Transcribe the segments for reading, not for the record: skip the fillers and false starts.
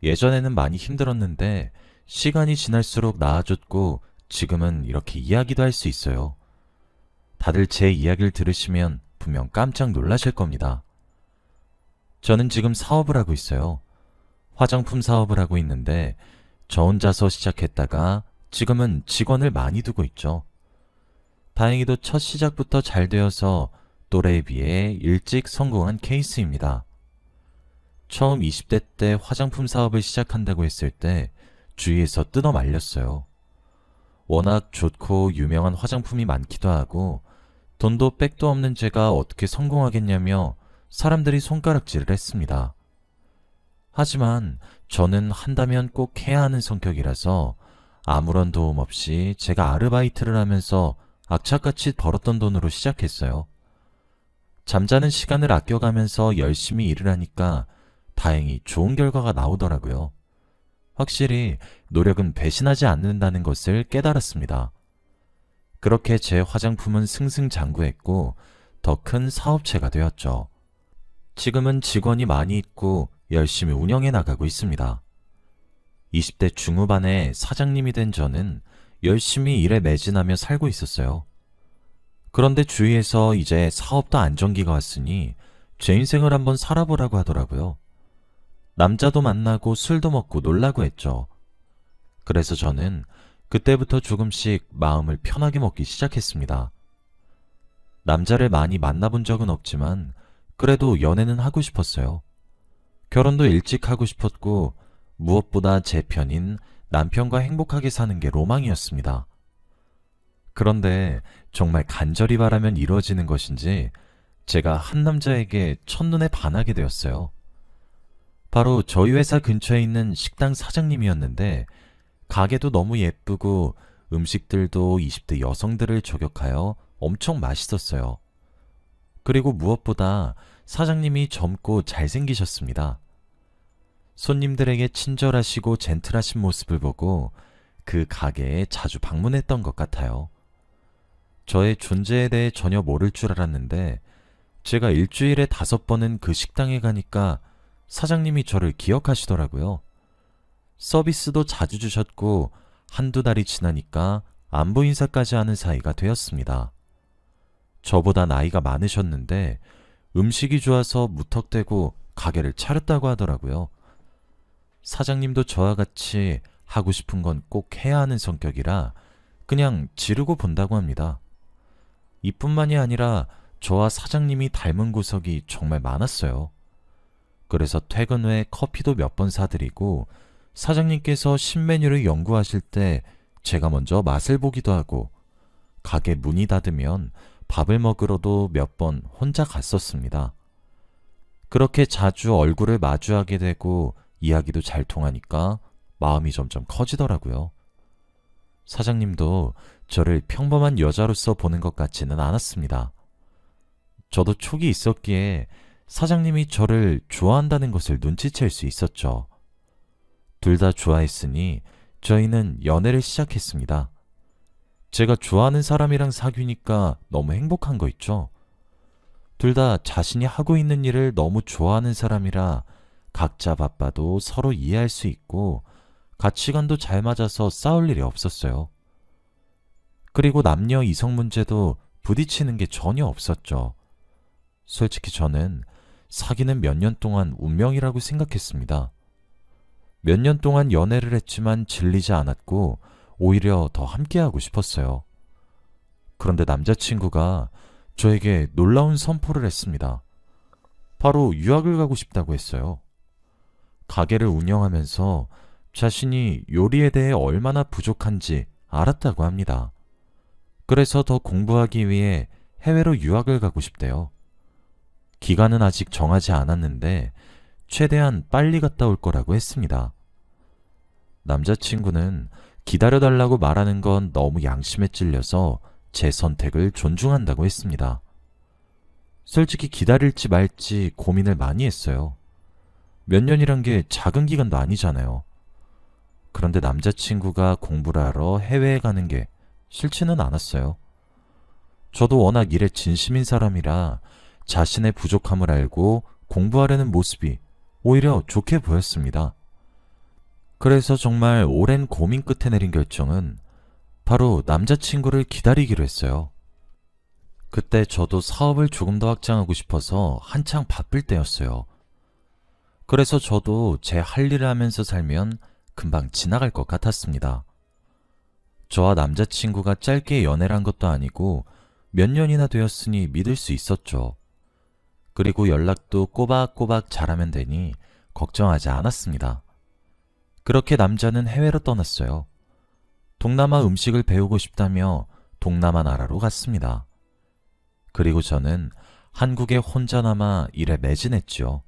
예전에는 많이 힘들었는데 시간이 지날수록 나아졌고 지금은 이렇게 이야기도 할 수 있어요. 다들 제 이야기를 들으시면 분명 깜짝 놀라실 겁니다. 저는 지금 사업을 하고 있어요. 화장품 사업을 하고 있는데 저 혼자서 시작했다가 지금은 직원을 많이 두고 있죠. 다행히도 첫 시작부터 잘 되어서 또래에 비해 일찍 성공한 케이스입니다. 처음 20대 때 화장품 사업을 시작한다고 했을 때 주위에서 뜯어 말렸어요. 워낙 좋고 유명한 화장품이 많기도 하고 돈도 백도 없는 제가 어떻게 성공하겠냐며 사람들이 손가락질을 했습니다. 하지만 저는 한다면 꼭 해야 하는 성격이라서 아무런 도움 없이 제가 아르바이트를 하면서 악착같이 벌었던 돈으로 시작했어요. 잠자는 시간을 아껴가면서 열심히 일을 하니까 다행히 좋은 결과가 나오더라고요. 확실히 노력은 배신하지 않는다는 것을 깨달았습니다. 그렇게 제 화장품은 승승장구했고 더 큰 사업체가 되었죠. 지금은 직원이 많이 있고 열심히 운영해 나가고 있습니다. 20대 중후반에 사장님이 된 저는 열심히 일에 매진하며 살고 있었어요. 그런데 주위에서 이제 사업도 안정기가 왔으니 제 인생을 한번 살아보라고 하더라고요. 남자도 만나고 술도 먹고 놀라고 했죠. 그래서 저는 그때부터 조금씩 마음을 편하게 먹기 시작했습니다. 남자를 많이 만나본 적은 없지만 그래도 연애는 하고 싶었어요. 결혼도 일찍 하고 싶었고 무엇보다 제 편인 남편과 행복하게 사는 게 로망이었습니다. 그런데 정말 간절히 바라면 이루어지는 것인지 제가 한 남자에게 첫눈에 반하게 되었어요. 바로 저희 회사 근처에 있는 식당 사장님이었는데 가게도 너무 예쁘고 음식들도 20대 여성들을 저격하여 엄청 맛있었어요. 그리고 무엇보다 사장님이 젊고 잘생기셨습니다. 손님들에게 친절하시고 젠틀하신 모습을 보고 그 가게에 자주 방문했던 것 같아요. 저의 존재에 대해 전혀 모를 줄 알았는데 제가 일주일에 5번은 그 식당에 가니까 사장님이 저를 기억하시더라고요. 서비스도 자주 주셨고 한두 달이 지나니까 안부 인사까지 하는 사이가 되었습니다. 저보다 나이가 많으셨는데 음식이 좋아서 무턱대고 가게를 차렸다고 하더라고요. 사장님도 저와 같이 하고 싶은 건 꼭 해야 하는 성격이라 그냥 지르고 본다고 합니다. 이뿐만이 아니라 저와 사장님이 닮은 구석이 정말 많았어요. 그래서 퇴근 후에 커피도 몇 번 사드리고 사장님께서 신메뉴를 연구하실 때 제가 먼저 맛을 보기도 하고 가게 문이 닫으면 밥을 먹으러도 몇 번 혼자 갔었습니다. 그렇게 자주 얼굴을 마주하게 되고 이야기도 잘 통하니까 마음이 점점 커지더라고요. 사장님도 저를 평범한 여자로서 보는 것 같지는 않았습니다. 저도 촉이 있었기에 사장님이 저를 좋아한다는 것을 눈치챌 수 있었죠. 둘 다 좋아했으니 저희는 연애를 시작했습니다. 제가 좋아하는 사람이랑 사귀니까 너무 행복한 거 있죠. 둘 다 자신이 하고 있는 일을 너무 좋아하는 사람이라 각자 바빠도 서로 이해할 수 있고 가치관도 잘 맞아서 싸울 일이 없었어요. 그리고 남녀 이성 문제도 부딪히는 게 전혀 없었죠. 솔직히 저는 사귀는 몇 년 동안 운명이라고 생각했습니다. 몇 년 동안 연애를 했지만 질리지 않았고 오히려 더 함께하고 싶었어요. 그런데 남자친구가 저에게 놀라운 선포를 했습니다. 바로 유학을 가고 싶다고 했어요. 가게를 운영하면서 자신이 요리에 대해 얼마나 부족한지 알았다고 합니다. 그래서 더 공부하기 위해 해외로 유학을 가고 싶대요. 기간은 아직 정하지 않았는데 최대한 빨리 갔다 올 거라고 했습니다. 남자친구는 기다려달라고 말하는 건 너무 양심에 찔려서 제 선택을 존중한다고 했습니다. 솔직히 기다릴지 말지 고민을 많이 했어요. 몇 년이란 게 작은 기간도 아니잖아요. 그런데 남자친구가 공부를 하러 해외에 가는 게 싫지는 않았어요. 저도 워낙 일에 진심인 사람이라 자신의 부족함을 알고 공부하려는 모습이 오히려 좋게 보였습니다. 그래서 정말 오랜 고민 끝에 내린 결정은 바로 남자친구를 기다리기로 했어요. 그때 저도 사업을 조금 더 확장하고 싶어서 한창 바쁠 때였어요. 그래서 저도 제 할 일을 하면서 살면 금방 지나갈 것 같았습니다. 저와 남자친구가 짧게 연애를 한 것도 아니고 몇 년이나 되었으니 믿을 수 있었죠. 그리고 연락도 꼬박꼬박 잘하면 되니 걱정하지 않았습니다. 그렇게 남자는 해외로 떠났어요. 동남아 음식을 배우고 싶다며 동남아 나라로 갔습니다. 그리고 저는 한국에 혼자 남아 일에 매진했죠.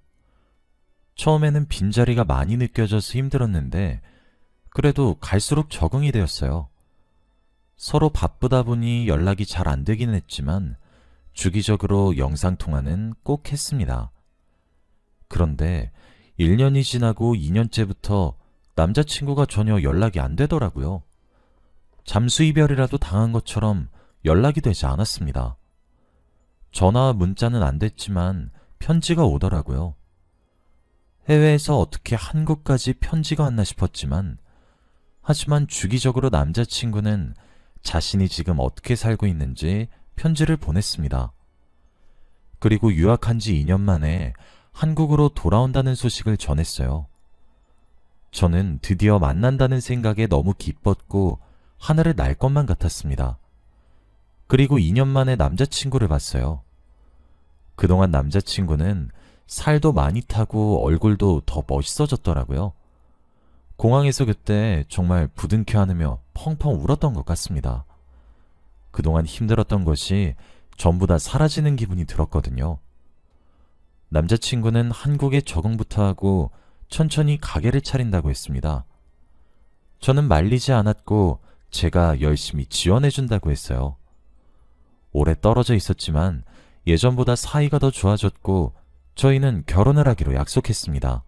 처음에는 빈자리가 많이 느껴져서 힘들었는데 그래도 갈수록 적응이 되었어요. 서로 바쁘다 보니 연락이 잘 안 되긴 했지만 주기적으로 영상통화는 꼭 했습니다. 그런데 1년이 지나고 2년째부터 남자친구가 전혀 연락이 안 되더라고요. 잠수 이별이라도 당한 것처럼 연락이 되지 않았습니다. 전화와 문자는 안 됐지만 편지가 오더라고요. 해외에서 어떻게 한국까지 편지가 왔나 싶었지만 하지만 주기적으로 남자친구는 자신이 지금 어떻게 살고 있는지 편지를 보냈습니다. 그리고 유학한 지 2년 만에 한국으로 돌아온다는 소식을 전했어요. 저는 드디어 만난다는 생각에 너무 기뻤고 하늘을 날 것만 같았습니다. 그리고 2년 만에 남자친구를 봤어요. 그동안 남자친구는 살도 많이 타고 얼굴도 더 멋있어졌더라고요. 공항에서 그때 정말 부둥켜 안으며 펑펑 울었던 것 같습니다. 그동안 힘들었던 것이 전부 다 사라지는 기분이 들었거든요. 남자친구는 한국에 적응부터 하고 천천히 가게를 차린다고 했습니다. 저는 말리지 않았고 제가 열심히 지원해준다고 했어요. 오래 떨어져 있었지만 예전보다 사이가 더 좋아졌고 저희는 결혼을 하기로 약속했습니다.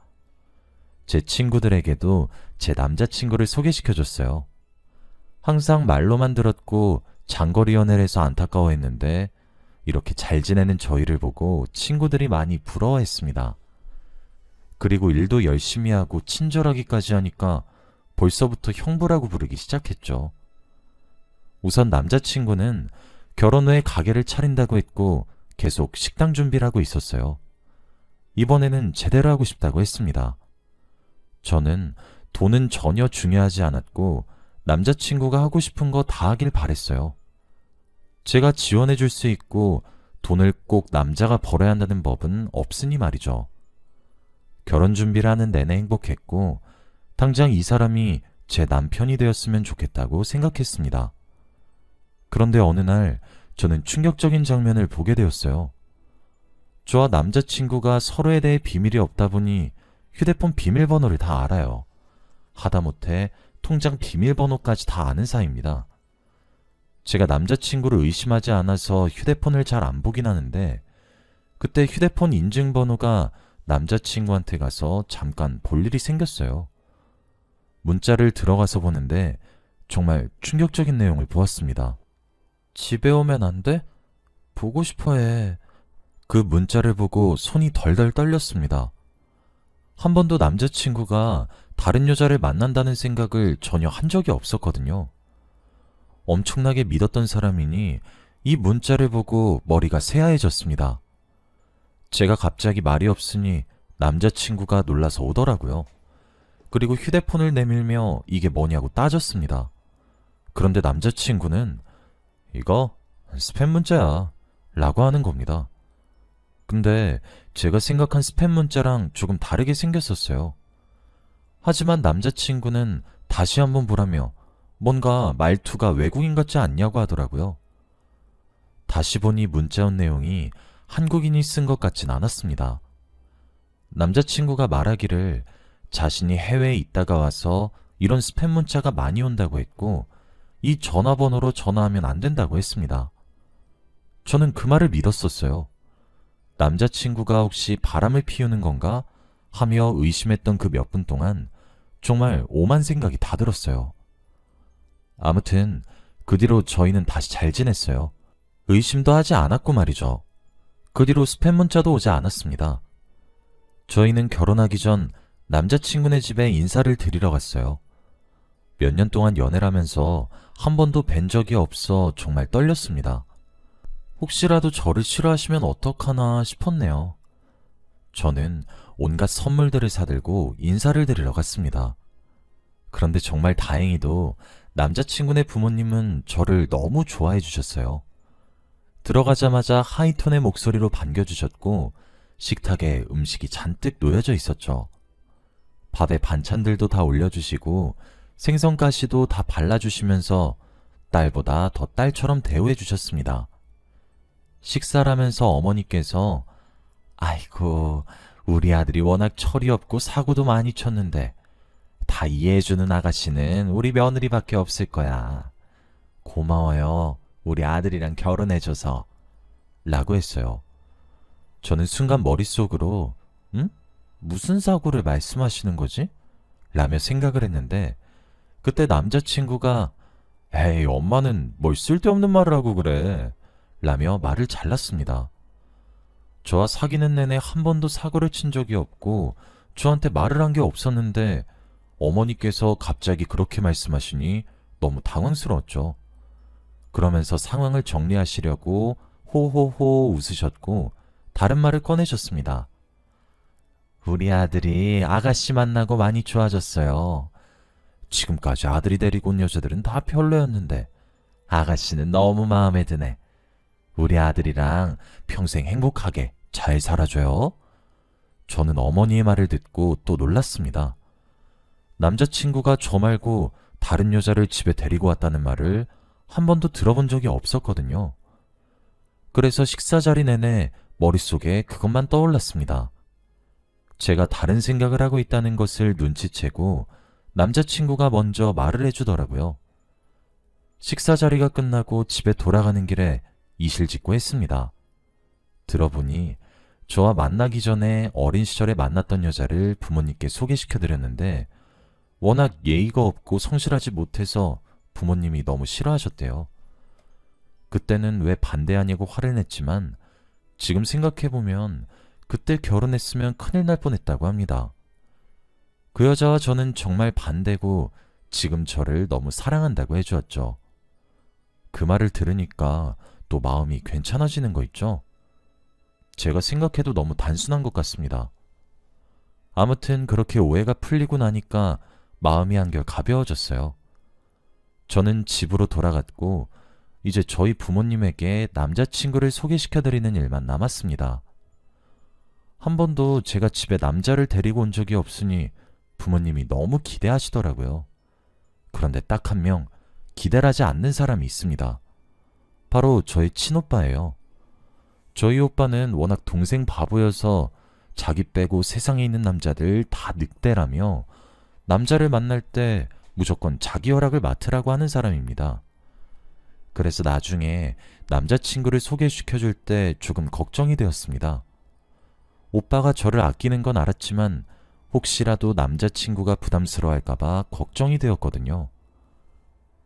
제 친구들에게도 제 남자친구를 소개시켜줬어요. 항상 말로만 들었고 장거리 연애를 해서 안타까워했는데 이렇게 잘 지내는 저희를 보고 친구들이 많이 부러워했습니다. 그리고 일도 열심히 하고 친절하기까지 하니까 벌써부터 형부라고 부르기 시작했죠. 우선 남자친구는 결혼 후에 가게를 차린다고 했고 계속 식당 준비를 하고 있었어요. 이번에는 제대로 하고 싶다고 했습니다. 저는 돈은 전혀 중요하지 않았고 남자친구가 하고 싶은 거 다 하길 바랬어요. 제가 지원해 줄 수 있고 돈을 꼭 남자가 벌어야 한다는 법은 없으니 말이죠. 결혼 준비를 하는 내내 행복했고 당장 이 사람이 제 남편이 되었으면 좋겠다고 생각했습니다. 그런데 어느 날 저는 충격적인 장면을 보게 되었어요. 저와 남자친구가 서로에 대해 비밀이 없다 보니 휴대폰 비밀번호를 다 알아요. 하다못해 통장 비밀번호까지 다 아는 사이입니다. 제가 남자친구를 의심하지 않아서 휴대폰을 잘 안 보긴 하는데 그때 휴대폰 인증번호가 남자친구한테 가서 잠깐 볼 일이 생겼어요. 문자를 들어가서 보는데 정말 충격적인 내용을 보았습니다. 집에 오면 안 돼? 보고 싶어 해. 그 문자를 보고 손이 덜덜 떨렸습니다. 한 번도 남자친구가 다른 여자를 만난다는 생각을 전혀 한 적이 없었거든요. 엄청나게 믿었던 사람이니 이 문자를 보고 머리가 새하얘졌습니다. 제가 갑자기 말이 없으니 남자친구가 놀라서 오더라고요. 그리고 휴대폰을 내밀며 이게 뭐냐고 따졌습니다. 그런데 남자친구는 이거 스팸 문자야 라고 하는 겁니다. 근데 제가 생각한 스팸 문자랑 조금 다르게 생겼었어요. 하지만 남자친구는 다시 한번 보라며 뭔가 말투가 외국인 같지 않냐고 하더라고요. 다시 보니 문자온 내용이 한국인이 쓴 것 같진 않았습니다. 남자친구가 말하기를 자신이 해외에 있다가 와서 이런 스팸 문자가 많이 온다고 했고 이 전화번호로 전화하면 안 된다고 했습니다. 저는 그 말을 믿었었어요. 남자친구가 혹시 바람을 피우는 건가 하며 의심했던 그 몇 분 동안 정말 오만 생각이 다 들었어요. 아무튼 그 뒤로 저희는 다시 잘 지냈어요. 의심도 하지 않았고 말이죠. 그 뒤로 스팸 문자도 오지 않았습니다. 저희는 결혼하기 전 남자친구네 집에 인사를 드리러 갔어요. 몇 년 동안 연애를 하면서 한 번도 뵌 적이 없어 정말 떨렸습니다. 혹시라도 저를 싫어하시면 어떡하나 싶었네요. 저는 온갖 선물들을 사들고 인사를 드리러 갔습니다. 그런데 정말 다행히도 남자친구네 부모님은 저를 너무 좋아해 주셨어요. 들어가자마자 하이톤의 목소리로 반겨주셨고 식탁에 음식이 잔뜩 놓여져 있었죠. 밥에 반찬들도 다 올려주시고 생선가시도 다 발라주시면서 딸보다 더 딸처럼 대우해 주셨습니다. 식사를 하면서 어머니께서 아이고, 우리 아들이 워낙 철이 없고 사고도 많이 쳤는데 다 이해해주는 아가씨는 우리 며느리밖에 없을 거야. 고마워요. 우리 아들이랑 결혼해줘서. 라고 했어요. 저는 순간 머릿속으로 응? 무슨 사고를 말씀하시는 거지? 라며 생각을 했는데 그때 남자친구가 에이, 엄마는 뭘 쓸데없는 말을 하고 그래. 라며 말을 잘랐습니다. 저와 사귀는 내내 한 번도 사고를 친 적이 없고 저한테 말을 한 게 없었는데 어머니께서 갑자기 그렇게 말씀하시니 너무 당황스러웠죠. 그러면서 상황을 정리하시려고 호호호 웃으셨고 다른 말을 꺼내셨습니다. 우리 아들이 아가씨 만나고 많이 좋아졌어요. 지금까지 아들이 데리고 온 여자들은 다 별로였는데 아가씨는 너무 마음에 드네. 우리 아들이랑 평생 행복하게 잘 살아줘요. 저는 어머니의 말을 듣고 또 놀랐습니다. 남자친구가 저 말고 다른 여자를 집에 데리고 왔다는 말을 한 번도 들어본 적이 없었거든요. 그래서 식사 자리 내내 머릿속에 그것만 떠올랐습니다. 제가 다른 생각을 하고 있다는 것을 눈치채고 남자친구가 먼저 말을 해주더라고요. 식사 자리가 끝나고 집에 돌아가는 길에 이실직고 했습니다. 들어보니 저와 만나기 전에 어린 시절에 만났던 여자를 부모님께 소개시켜드렸는데 워낙 예의가 없고 성실하지 못해서 부모님이 너무 싫어하셨대요. 그때는 왜 반대하냐고 화를 냈지만 지금 생각해보면 그때 결혼했으면 큰일 날 뻔했다고 합니다. 그 여자와 저는 정말 반대고 지금 저를 너무 사랑한다고 해주었죠. 그 말을 들으니까 또 마음이 괜찮아지는 거 있죠? 제가 생각해도 너무 단순한 것 같습니다. 아무튼 그렇게 오해가 풀리고 나니까 마음이 한결 가벼워졌어요. 저는 집으로 돌아갔고 이제 저희 부모님에게 남자친구를 소개시켜드리는 일만 남았습니다. 한 번도 제가 집에 남자를 데리고 온 적이 없으니 부모님이 너무 기대하시더라고요. 그런데 딱 한 명 기대를 하지 않는 사람이 있습니다. 바로 저희 친오빠예요. 저희 오빠는 워낙 동생 바보여서 자기 빼고 세상에 있는 남자들 다 늑대라며 남자를 만날 때 무조건 자기 허락을 맡으라고 하는 사람입니다. 그래서 나중에 남자친구를 소개시켜줄 때 조금 걱정이 되었습니다. 오빠가 저를 아끼는 건 알았지만 혹시라도 남자친구가 부담스러워할까봐 걱정이 되었거든요.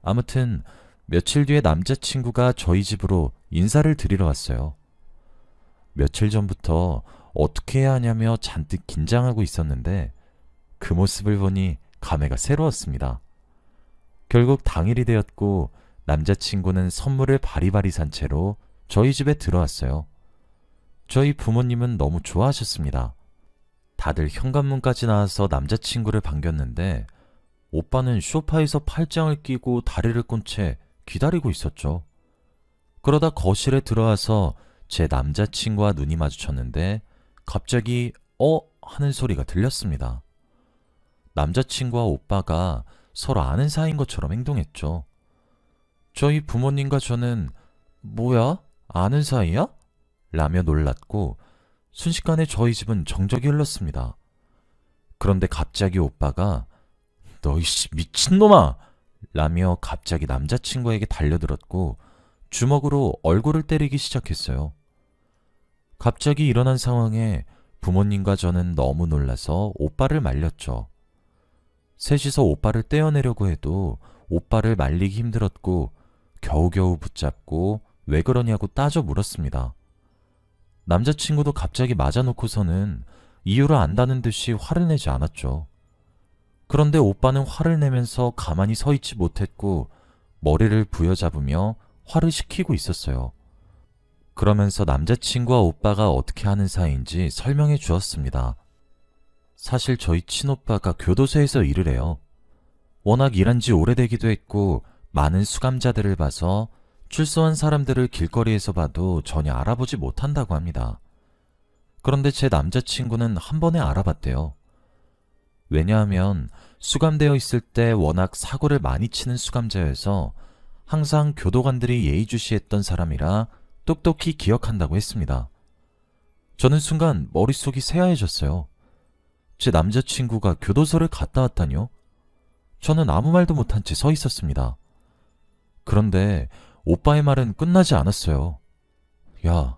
아무튼 며칠 뒤에 남자친구가 저희 집으로 인사를 드리러 왔어요. 며칠 전부터 어떻게 해야 하냐며 잔뜩 긴장하고 있었는데 그 모습을 보니 감회가 새로웠습니다. 결국 당일이 되었고 남자친구는 선물을 바리바리 산 채로 저희 집에 들어왔어요. 저희 부모님은 너무 좋아하셨습니다. 다들 현관문까지 나와서 남자친구를 반겼는데 오빠는 소파에서 팔짱을 끼고 다리를 꼰 채 기다리고 있었죠. 그러다 거실에 들어와서 제 남자친구와 눈이 마주쳤는데 갑자기 하는 소리가 들렸습니다. 남자친구와 오빠가 서로 아는 사이인 것처럼 행동했죠. 저희 부모님과 저는 뭐야? 아는 사이야? 라며 놀랐고 순식간에 저희 집은 정적이 흘렀습니다. 그런데 갑자기 오빠가 너 이씨 미친놈아! 라며 갑자기 남자친구에게 달려들었고 주먹으로 얼굴을 때리기 시작했어요. 갑자기 일어난 상황에 부모님과 저는 너무 놀라서 오빠를 말렸죠. 셋이서 오빠를 떼어내려고 해도 오빠를 말리기 힘들었고 겨우겨우 붙잡고 왜 그러냐고 따져 물었습니다. 남자친구도 갑자기 맞아놓고서는 이유를 안다는 듯이 화를 내지 않았죠. 그런데 오빠는 화를 내면서 가만히 서 있지 못했고 머리를 부여잡으며 화를 식히고 있었어요. 그러면서 남자친구와 오빠가 어떻게 하는 사이인지 설명해 주었습니다. 사실 저희 친오빠가 교도소에서 일을 해요. 워낙 일한 지 오래되기도 했고 많은 수감자들을 봐서 출소한 사람들을 길거리에서 봐도 전혀 알아보지 못한다고 합니다. 그런데 제 남자친구는 한 번에 알아봤대요. 왜냐하면 수감되어 있을 때 워낙 사고를 많이 치는 수감자여서 항상 교도관들이 예의주시했던 사람이라 똑똑히 기억한다고 했습니다. 저는 순간 머릿속이 새하얘졌어요. 제 남자친구가 교도소를 갔다 왔다뇨? 저는 아무 말도 못한 채 서 있었습니다. 그런데 오빠의 말은 끝나지 않았어요. 야,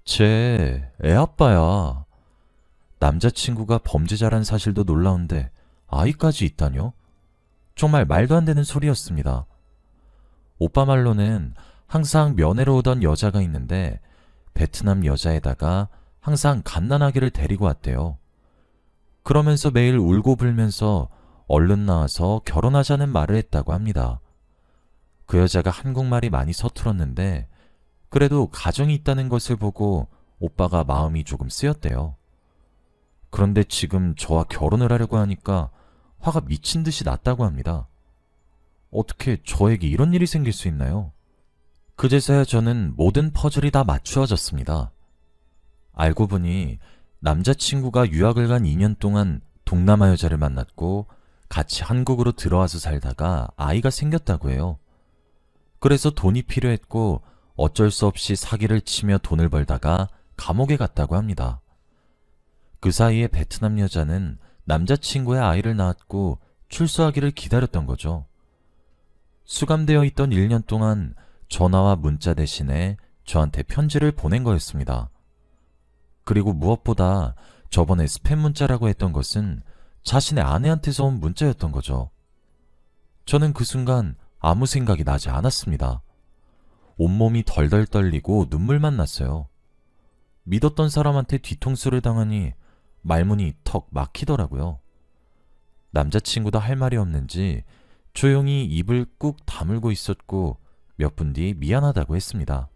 쟤 애아빠야. 남자친구가 범죄자란 사실도 놀라운데 아이까지 있다뇨? 정말 말도 안 되는 소리였습니다. 오빠 말로는 항상 면회로 오던 여자가 있는데 베트남 여자에다가 항상 갓난아기를 데리고 왔대요. 그러면서 매일 울고 불면서 얼른 나와서 결혼하자는 말을 했다고 합니다. 그 여자가 한국말이 많이 서툴었는데 그래도 가정이 있다는 것을 보고 오빠가 마음이 조금 쓰였대요. 그런데 지금 저와 결혼을 하려고 하니까 화가 미친 듯이 났다고 합니다. 어떻게 저에게 이런 일이 생길 수 있나요? 그제서야 저는 모든 퍼즐이 다 맞추어졌습니다. 알고 보니 남자친구가 유학을 간 2년 동안 동남아 여자를 만났고 같이 한국으로 들어와서 살다가 아이가 생겼다고 해요. 그래서 돈이 필요했고 어쩔 수 없이 사기를 치며 돈을 벌다가 감옥에 갔다고 합니다. 그 사이에 베트남 여자는 남자친구의 아이를 낳았고 출소하기를 기다렸던 거죠. 수감되어 있던 1년 동안 전화와 문자 대신에 저한테 편지를 보낸 거였습니다. 그리고 무엇보다 저번에 스팸 문자라고 했던 것은 자신의 아내한테서 온 문자였던 거죠. 저는 그 순간 아무 생각이 나지 않았습니다. 온몸이 덜덜 떨리고 눈물만 났어요. 믿었던 사람한테 뒤통수를 당하니 말문이 턱 막히더라고요. 남자친구도 할 말이 없는지 조용히 입을 꾹 다물고 있었고 몇 분 뒤 미안하다고 했습니다.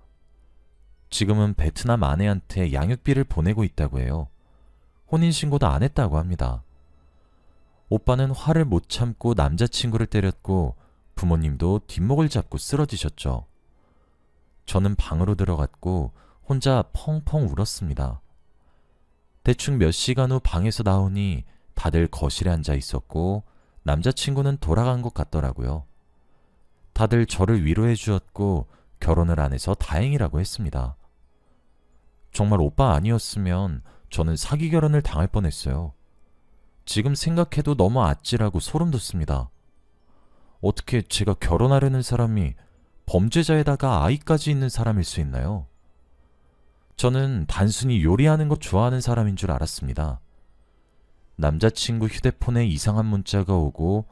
지금은 베트남 아내한테 양육비를 보내고 있다고 해요. 혼인신고도 안 했다고 합니다. 오빠는 화를 못 참고 남자친구를 때렸고 부모님도 뒷목을 잡고 쓰러지셨죠. 저는 방으로 들어갔고 혼자 펑펑 울었습니다. 대충 몇 시간 후 방에서 나오니 다들 거실에 앉아 있었고 남자친구는 돌아간 것 같더라고요. 다들 저를 위로해 주었고 결혼을 안 해서 다행이라고 했습니다. 정말 오빠 아니었으면 저는 사기 결혼을 당할 뻔했어요. 지금 생각해도 너무 아찔하고 소름 돋습니다. 어떻게 제가 결혼하려는 사람이 범죄자에다가 아이까지 있는 사람일 수 있나요? 저는 단순히 요리하는 것 좋아하는 사람인 줄 알았습니다. 남자친구 휴대폰에 이상한 문자가 오고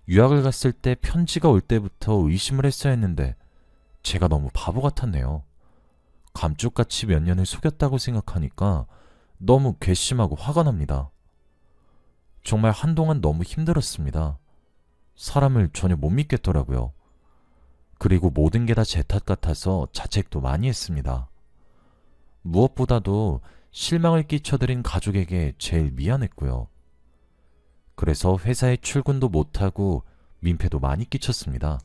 유학을 갔을 때 편지가 올 때부터 의심을 했어야 했는데 제가 너무 바보 같았네요. 감쪽같이 몇 년을 속였다고 생각하니까 너무 괘씸하고 화가 납니다. 정말 한동안 너무 힘들었습니다. 사람을 전혀 못 믿겠더라고요. 그리고 모든 게 다 제 탓 같아서 자책도 많이 했습니다. 무엇보다도 실망을 끼쳐드린 가족에게 제일 미안했고요. 그래서 회사에 출근도 못하고 민폐도 많이 끼쳤습니다.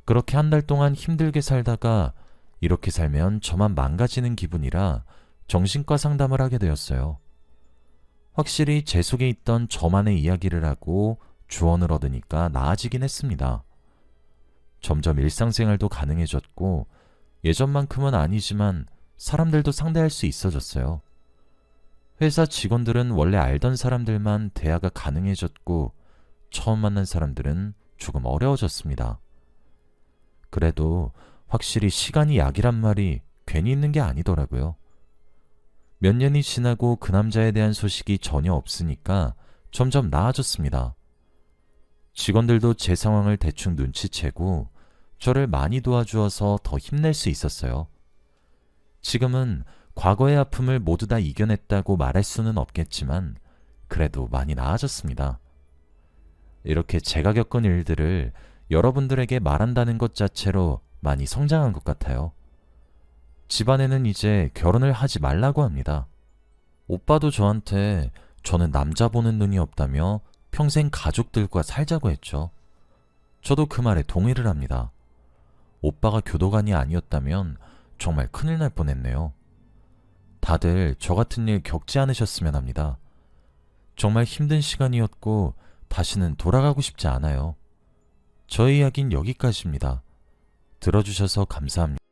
그렇게 한 달 동안 힘들게 살다가 이렇게 살면 저만 망가지는 기분이라 정신과 상담을 하게 되었어요. 확실히 제 속에 있던 저만의 이야기를 하고 조언을 얻으니까 나아지긴 했습니다. 점점 일상생활도 가능해졌고 예전만큼은 아니지만 사람들도 상대할 수 있어졌어요. 회사 직원들은 원래 알던 사람들만 대화가 가능해졌고 처음 만난 사람들은 조금 어려워졌습니다. 그래도 확실히 시간이 약이란 말이 괜히 있는 게 아니더라고요. 몇 년이 지나고 그 남자에 대한 소식이 전혀 없으니까 점점 나아졌습니다. 직원들도 제 상황을 대충 눈치채고 저를 많이 도와주어서 더 힘낼 수 있었어요. 지금은 과거의 아픔을 모두 다 이겨냈다고 말할 수는 없겠지만 그래도 많이 나아졌습니다. 이렇게 제가 겪은 일들을 여러분들에게 말한다는 것 자체로 많이 성장한 것 같아요. 집안에는 이제 결혼을 하지 말라고 합니다. 오빠도 저한테 저는 남자 보는 눈이 없다며 평생 가족들과 살자고 했죠. 저도 그 말에 동의를 합니다. 오빠가 교도관이 아니었다면 정말 큰일 날 뻔했네요. 다들 저 같은 일 겪지 않으셨으면 합니다. 정말 힘든 시간이었고 다시는 돌아가고 싶지 않아요. 저의 이야기는 여기까지입니다. 들어주셔서 감사합니다.